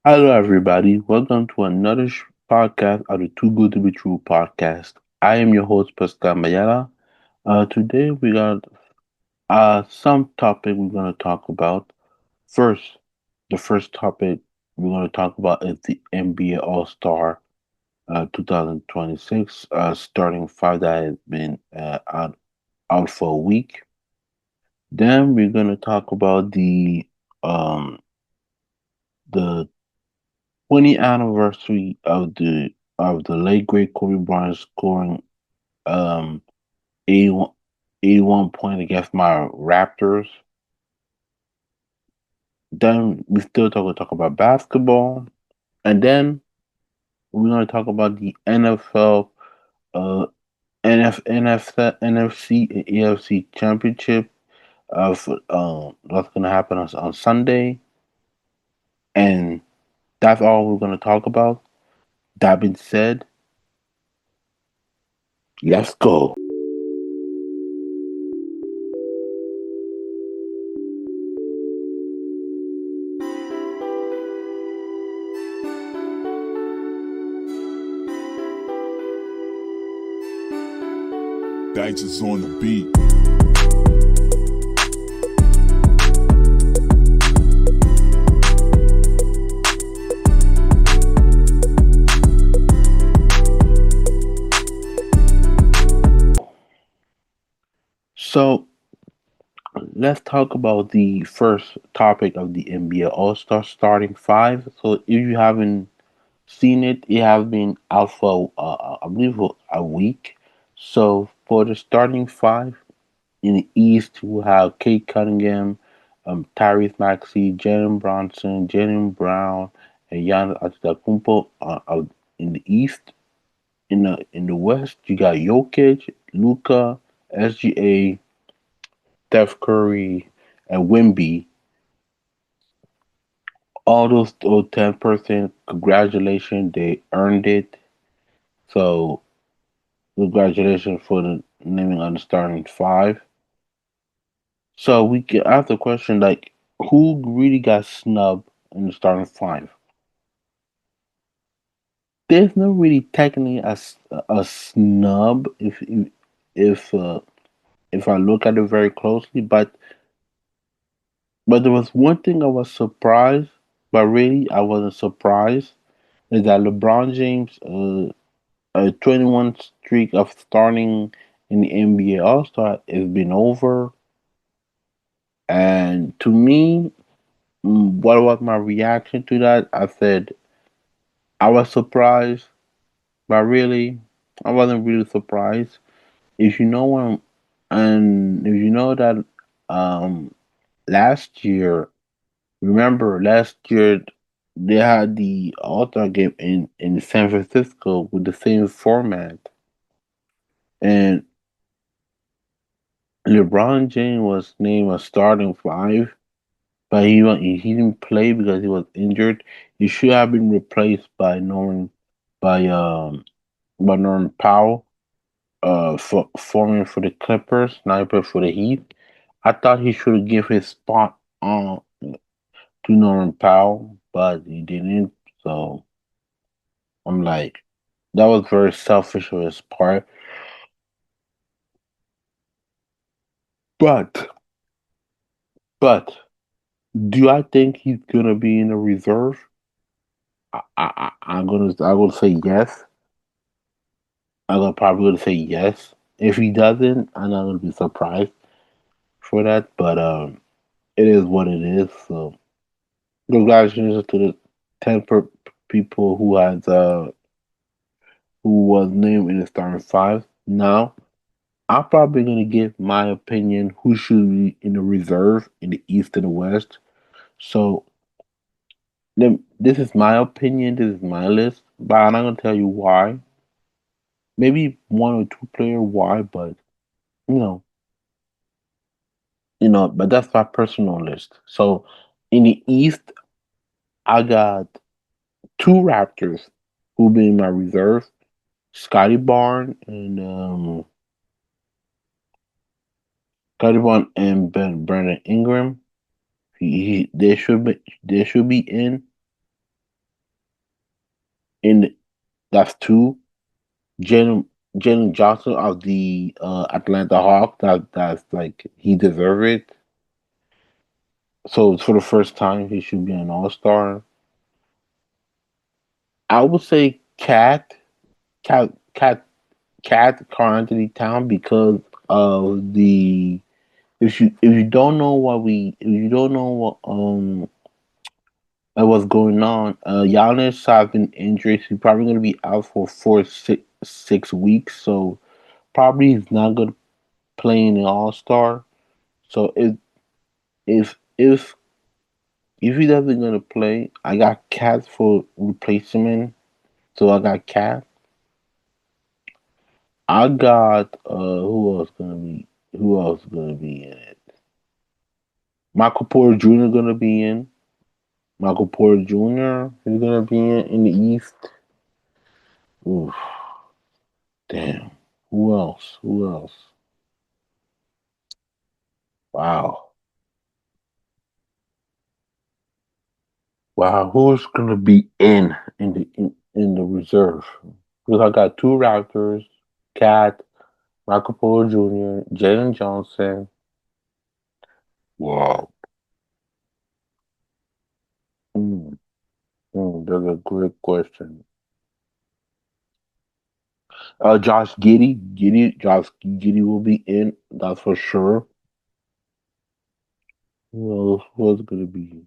Hello, everybody. Welcome to another podcast of the Too Good to Be True podcast. I am your host, Pascal Mayala. Today, we got some topic we're going to talk about. First, the first topic we're going to talk about is the NBA All Star 2026 starting five that has been out for a week. Then, we're going to talk about um, the 20th anniversary of the late great Kobe Bryant scoring um 81, 81 point against my Raptors. Then we still talk about basketball, and then we're gonna talk about the NFL, uh, NFC, and AFC championship of what's gonna happen on Sunday, and that's all we're gonna talk about. That being said, let's go. Dice is on the beat. So let's talk about the first topic of the NBA All Star starting five. So if you haven't seen it, it has been out for I believe for a week. So for the starting five in the East, we have Kate Cunningham, Tyrese Maxey, Jalen Bronson, Jalen Brown, and Giannis Antetokounmpo. In the East, in the West, you got Jokic, Luka, SGA, Steph Curry, and Wimby. All those 10%, congratulations, they earned it. So congratulations for the naming on the starting five. So we can ask the question like, who really got snubbed in the starting five? There's no really technically a snub if uh, if I look at it very closely, but there was one thing I was surprised, but really I wasn't surprised is that LeBron James a 21 streak of starting in the NBA All Star has been over. And to me, what was my reaction to that? I said I was surprised, but really, I wasn't really surprised. If you know what, and if you know that, um, last year, remember last year they had the All Star game in San Francisco with the same format, and LeBron James was named a starting five, but he didn't play because he was injured. He should have been replaced by um by Norman Powell, forming for the Clippers, sniper for the Heat. I thought he should give his spot to Norman Powell, but he didn't. So I'm like, that was very selfish of his part. But but do I think he's gonna be in the reserve? I'm gonna say yes. I'm gonna probably gonna say yes. If he doesn't, I'm not gonna be surprised for that. But it is what it is. So congratulations to the people who was named in the starting five. Now I'm probably gonna give my opinion who should be in the reserve in the East and the West. So this is my opinion. This is my list, but I'm not gonna tell you why. Maybe one or two player why, but you know, but that's my personal list. So in the East, I got two Raptors who be in my reserve, Scotty Barnes and Brandon Ingram. They should be in. In that's two. Jalen Jalen Johnson of the Atlanta Hawks. That's like he deserved it. So for the first time, he should be an All Star. I would say Cat, Carl Anthony Town because of the if you don't know what we if you don't know what's going on, Giannis has been injured. He's probably gonna be out for 6 weeks. So probably he's not gonna play in the All Star. So if if he doesn't gonna play, I got Cat for replacement. So I got Cat. I got who else gonna be in it? Michael Porter Jr. gonna be in. Michael Porter Jr. is gonna be in the East. Oof, damn. Who else? Who else? Wow. Wow, who's gonna be in the reserve? Because I got two Raptors, Cat, Michael Porter Jr., Jalen Johnson. Wow. Mm, that's a great question. Josh Giddey will be in. That's for sure. Who else gonna be?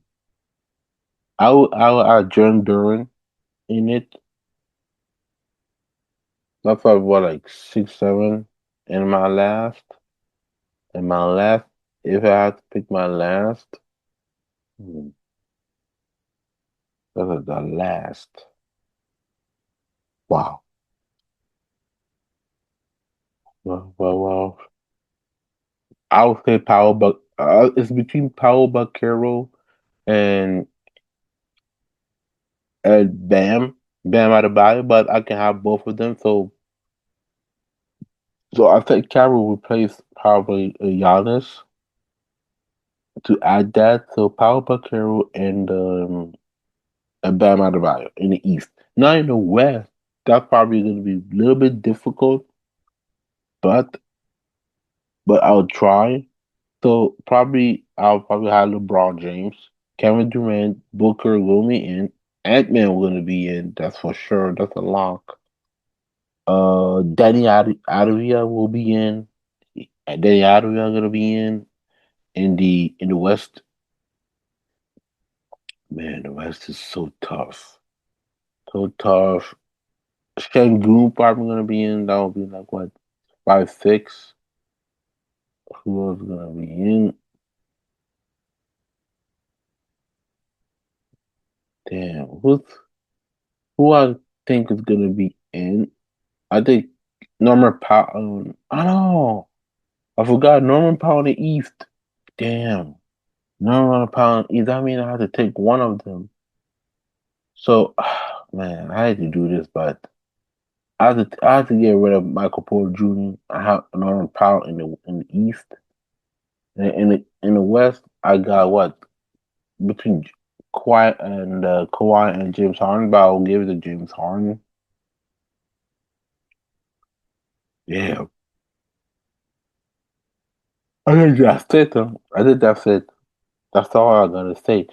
I will add John Duran in it. That's probably what like 6, 7. And my last, if I had to pick my last, hmm, that is the last. Wow. Well. I would say Powell, but it's between Powell Buckero and Bam Adebayo, but I can have both of them. So I think Carroll will replace probably Giannis to add that. So Powell Buckero and Bam Adebayo in the East. Now in the West, that's probably going to be a little bit difficult, but I'll try. So I'll probably have LeBron James, Kevin Durant, Booker will be in, Ant-Man will gonna be in. That's for sure. That's a lock. Adavia will be in. Danny Adavia gonna be in the West. Man, the West is so tough. So tough. Shengun probably gonna be in. That will be like what 5, 6. Who else gonna be in? Damn, who I think is gonna be in? I think Norman Powell. I don't know. I forgot Norman Powell in the East. Damn, Norman Powell in the East. I mean, I had to take one of them. So, man, I had to do this, but I had to get rid of Michael Porter Jr. I have Norman Powell in the East. In the West, I got what between Kawhi and James Harden, but I'll give it to James Harden. Yeah, I think that's it. I think that's it. That's all I gotta say.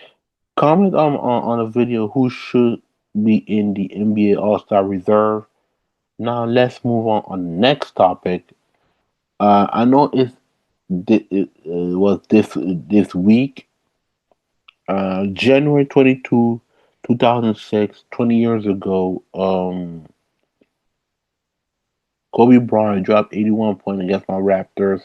Comment on the video who should be in the NBA All Star Reserve. Now let's move on the next topic. I know it was this week, January 22, 2006, 20 years ago. Kobe Bryant dropped 81 points against my Raptors.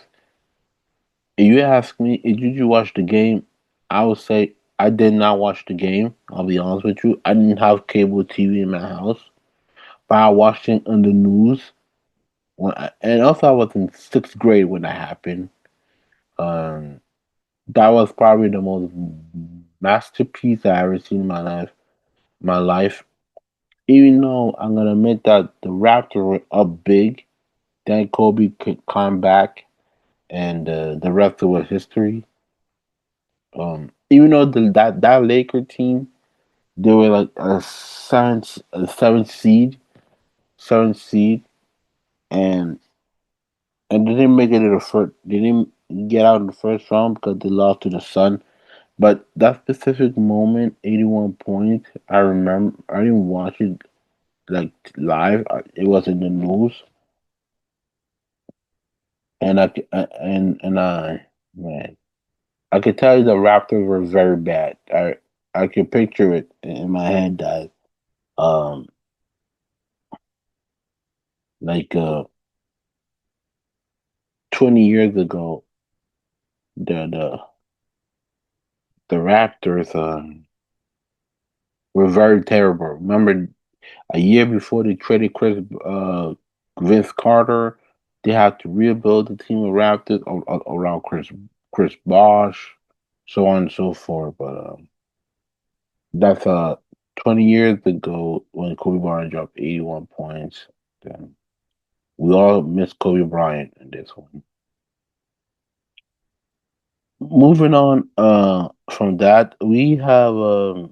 If you ask me, did you watch the game? I would say I did not watch the game. I'll be honest with you. I didn't have cable TV in my house, but I watched it on the news. And also, I was in sixth grade when that happened. Um, that was probably the most masterpiece I ever seen in my life. My life. Even though I'm gonna admit that the Raptors were up big, then Kobe could climb back, and the rest was history. Even though that Laker team They were like a seventh seed, and they didn't make it to the first. They didn't get out in the first round because they lost to the Sun. But that specific moment, 81 points, I remember. I didn't watch it like live. It was in the news, and I man, I could tell you the Raptors were very bad. I could picture it in my head that um like 20 years ago the the Raptors were very terrible. Remember a year before they traded Vince Carter, they had to rebuild the team of Raptors around Chris Bosh, so on and so forth. But that's 20 years ago when Kobe Bryant dropped 81 points. Then we all miss Kobe Bryant in this one. Moving on from that, we have a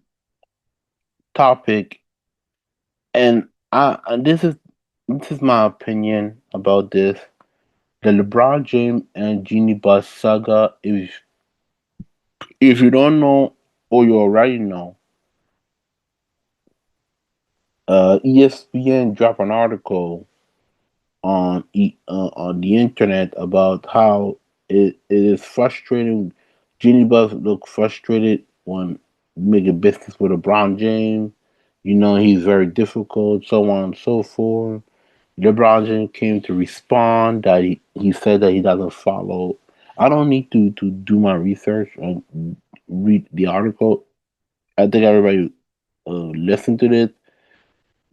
topic, and this is my opinion about this. The LeBron James and Jeanie Buss saga. If you don't know or you already know, ESPN dropped an article on the internet about how it is frustrating. Jeanie Buss look frustrated when making business with LeBron James. You know he's very difficult, so on and so forth. LeBron James came to respond that he said that he doesn't follow. I don't need to do my research and read the article. I think everybody listen to this.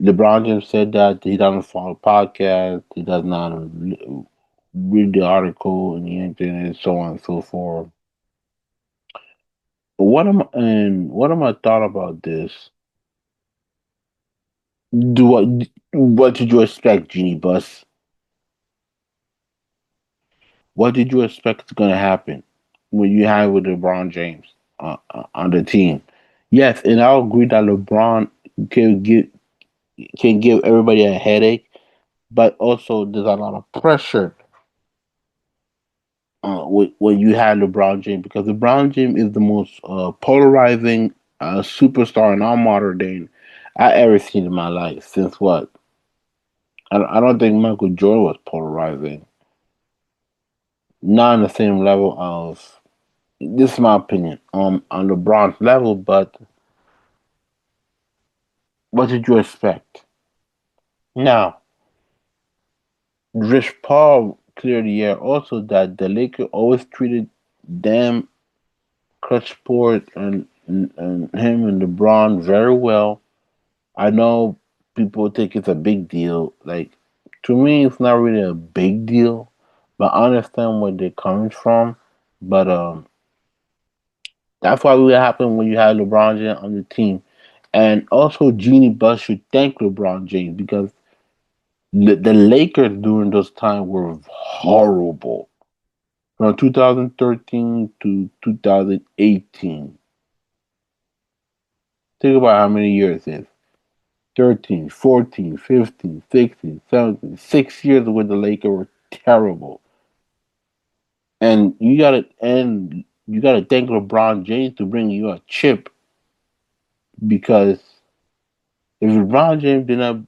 LeBron James said that he doesn't follow podcasts. He does not read the article on the internet, so on and so forth. But what am I thought about this? Do what did you expect, Jeanie Buss? What did you expect is going to happen when you have with LeBron James on the team? Yes, and I'll agree that LeBron can give can give everybody a headache, but also there's a lot of pressure when you have LeBron James because LeBron James is the most polarizing superstar in our modern day I ever seen in my life. Since what? I don't think Michael Jordan was polarizing. Not on the same level of this is my opinion on LeBron's level, but what did you expect? Now, Rich Paul cleared the air also that the Lakers always treated them, Clutch Sport, and him and LeBron very well. I know people think it's a big deal. Like, to me, it's not really a big deal, but I understand where they're coming from. But that's why what happened when you had LeBron James on the team. And also, Jeanie Buss should thank LeBron James because the Lakers during those times were horrible. From 2013 to 2018. Think about how many years it is. 13, 14, 15, 16, 17. 6 years with the Lakers were terrible. And you gotta thank LeBron James to bring you a chip because if LeBron James did not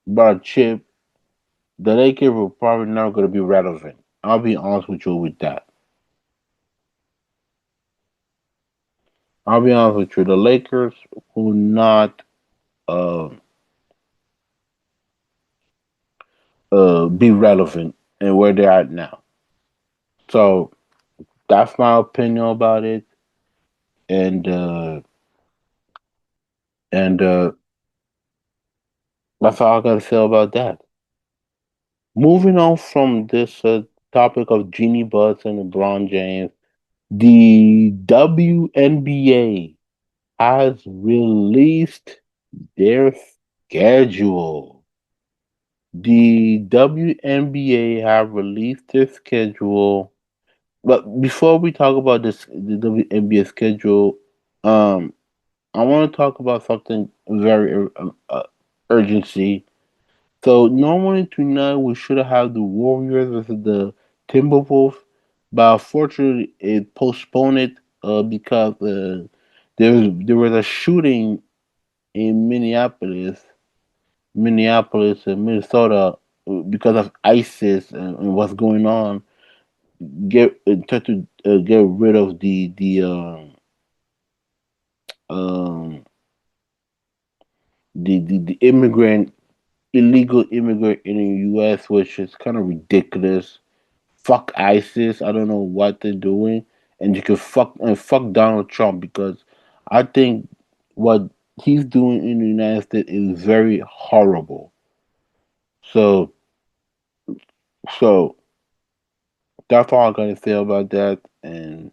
brought a chip, the Lakers were probably never gonna be relevant. I'll be honest with you with that. I'll be honest with you. The Lakers will not uh, be relevant in where they're at now. So that's my opinion about it, and uh, and that's all I gotta say about that. Moving on from this topic of Jeanie Buss and LeBron James, the WNBA has released their schedule. The WNBA have released their schedule. But before we talk about this, the WNBA schedule, um, I want to talk about something very urgency. So normally tonight we should have the Warriors versus the Timberwolves, but unfortunately it postponed it because there was a shooting in Minneapolis and Minnesota because of ISIS and what's going on. Try to get rid of um the illegal immigrant in the U.S., which is kind of ridiculous. Fuck ISIS. I don't know what they're doing, and you can fuck Donald Trump because I think what he's doing in the United States is very horrible. So so that's all I'm gonna say about that. And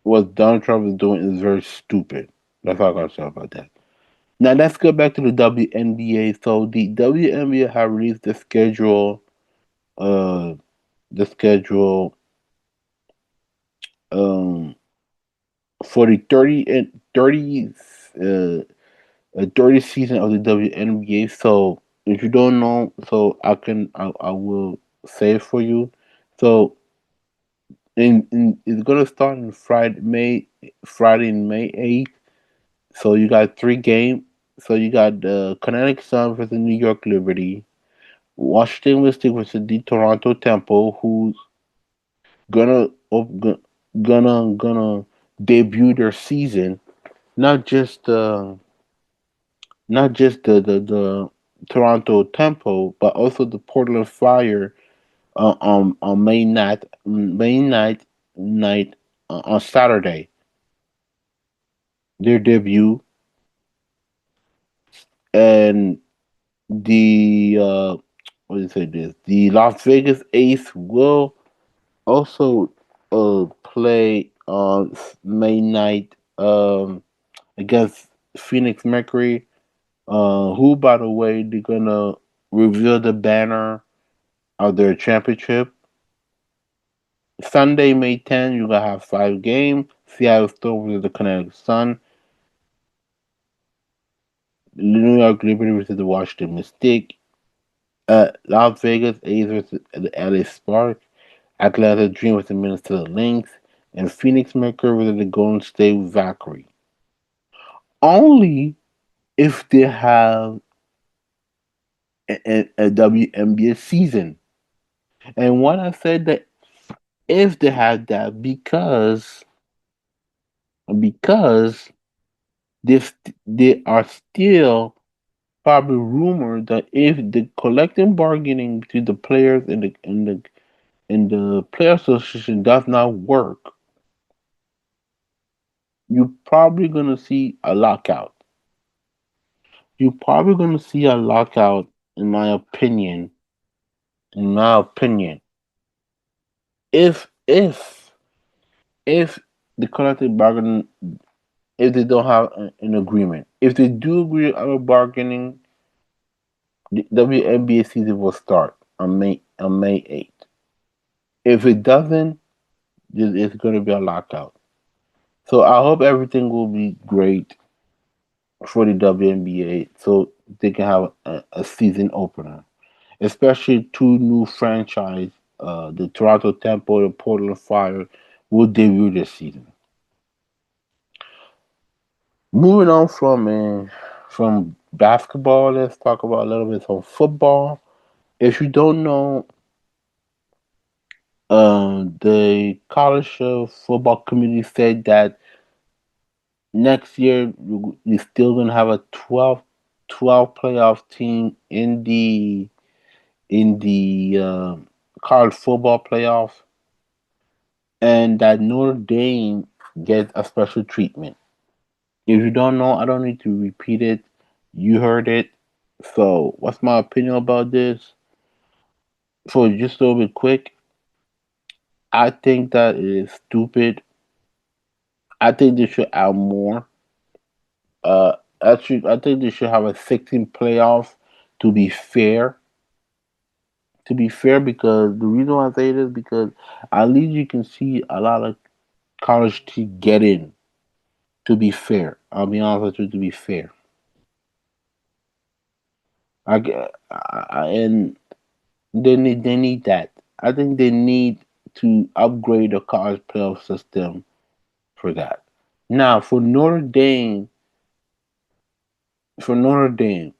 what Donald Trump is doing is very stupid. That's all I gotta say about that. Now let's go back to the WNBA. So the WNBA have released uh, the schedule, um, for the 30 season of the WNBA. So if you don't know, so I will say it for you. So it's gonna start on Friday in May 8th. So you got three games. So you got the Connecticut Sun versus New York Liberty, Washington Mystics versus the Toronto Temple, who's gonna gonna debut their season. Not just the Toronto Temple, but also the Portland Fire on May night on Saturday. Their debut, and the what do you say this? The Las Vegas Ace will also play on May night against Phoenix Mercury. Who, by the way, they're gonna reveal the banner of their championship. Sunday, May 10th, you're gonna have five games. Seattle Storm versus the Connecticut Sun. New York Liberty versus the Washington Mystique. Las Vegas A's versus the LA Sparks. Atlanta Dream versus the Minnesota Lynx. And Phoenix Mercury versus the Golden State Valkyrie. Only if they have a WNBA season. And when I said that if they have that, because they are still probably rumored that if the collective bargaining between the players and the player association does not work, you're probably gonna see a lockout. You're probably gonna see a lockout, in my opinion. In my opinion, if the collective bargaining, if they don't have an agreement, if they do agree on a bargaining, the WNBA season will start on May 8th. If it doesn't, it's going to be a lockout. So I hope everything will be great for the WNBA, so they can have a season opener, especially two new franchise, the Toronto Temple and Portland Fire, will debut this season. Moving on from basketball, let's talk about a little bit of football. If you don't know, the college football community said that next year we're still gonna have a 12 playoff team in the college football playoff, and that Notre Dame gets a special treatment. If you don't know, I don't need to repeat it. You heard it. So, what's my opinion about this? So, just a little bit quick, I think that it is stupid. I think they should add more. I think they should have a 16 playoff to be fair. To be fair, because the reason why I say this because at least you can see a lot of college teams get in. To be fair, I'll be honest with you. To be fair, and they need that. I think they need to upgrade the college playoff system for that. Now for Notre Dame,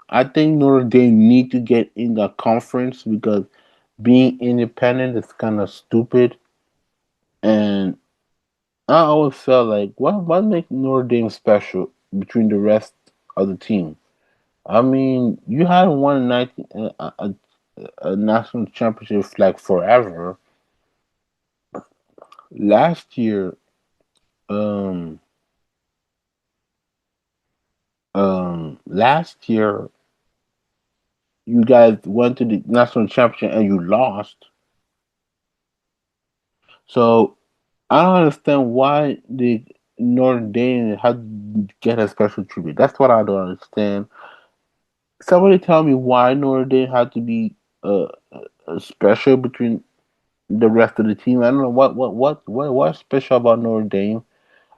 I think Notre Dame need to get in the conference because being independent is kind of stupid. And I always felt like what makes Notre Dame special between the rest of the team? I mean, you hadn't won a national championship like forever. Last year, um, last year you guys went to the national championship and you lost. So I don't understand why the Notre Dame had to get a special treatment. That's what I don't understand. Somebody tell me why Notre Dame had to be uh, special between the rest of the team. I don't know what's special about Notre Dame.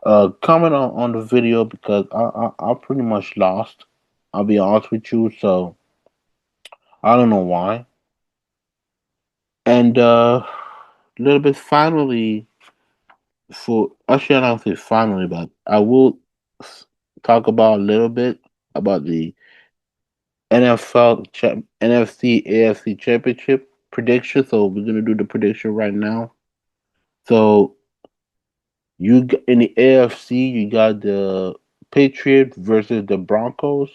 Comment on the video because I pretty much lost. I'll be honest with you, so I don't know why. And a little bit finally for actually I don't say finally, but I will s- talk about a little bit about the NFC AFC Championship prediction. So we're gonna do the prediction right now. So in the AFC you got the Patriots versus the Broncos,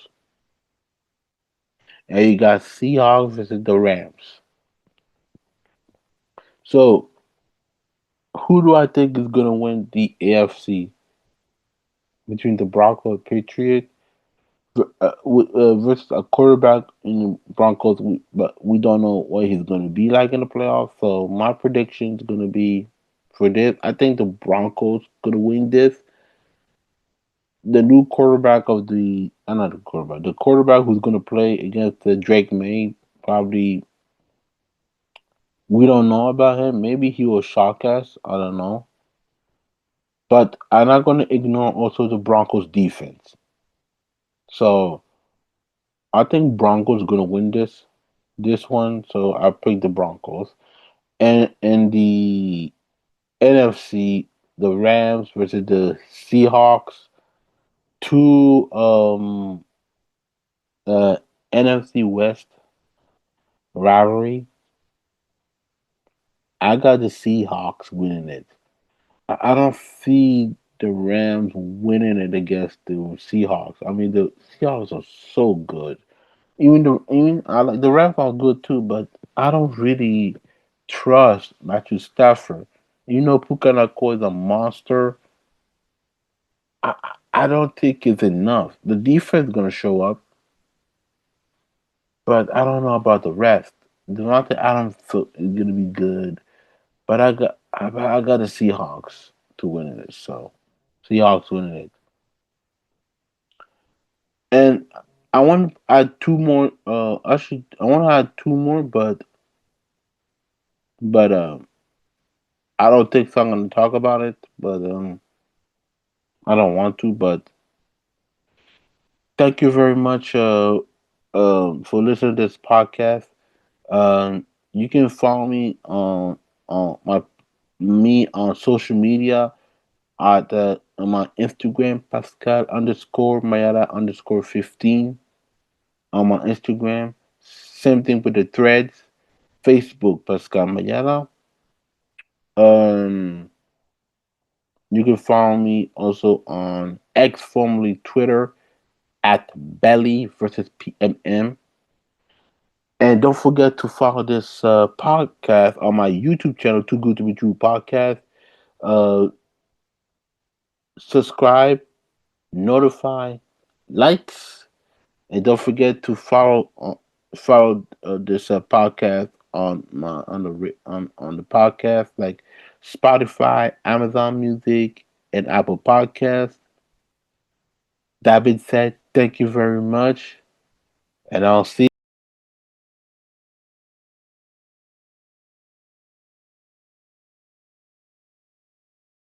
and you got Seahawks versus the Rams. So who do I think is gonna win the AFC between the Broncos and Patriots? Versus a quarterback in the Broncos, but we don't know what he's going to be like in the playoffs. So my prediction is going to be for this. I think the Broncos going to win this. The new quarterback of not the quarterback who's going to play against the Drake May. Probably we don't know about him. Maybe he will shock us. I don't know. But I'm not going to ignore also the Broncos defense. So I think Broncos going to win this one. So I pick the Broncos. And in the NFC, the Rams versus the Seahawks, two NFC West rivalry. I got the Seahawks winning it. I don't see the Rams winning it against the Seahawks. I mean, the Seahawks are so good. Even I like the Rams are good too, but I don't really trust Matthew Stafford. Puka Nacua is a monster. I don't think it's enough. The defense is gonna show up, but I don't know about the rest. Devontae Adams is gonna be good, but I got the Seahawks to win it. So Seahawks winning it, and I want to add two more. Actually, I want to add two more, but I don't think so. I'm gonna talk about it, but I don't want to. But thank you very much for listening to this podcast. You can follow me on social media at on my Instagram Pascal underscore Mayada underscore 15 on my Instagram. Same thing with the threads. Facebook Pascal Mayada. Um, you can follow me also on X, formerly Twitter, at Belly versus PMM. And don't forget to follow this podcast on my YouTube channel, Too Good to Be True Podcast. Uh, Subscribe, notify, likes, and don't forget to follow this podcast on the podcast like Spotify, Amazon Music, and Apple Podcasts. That being said, thank you very much, and I'll see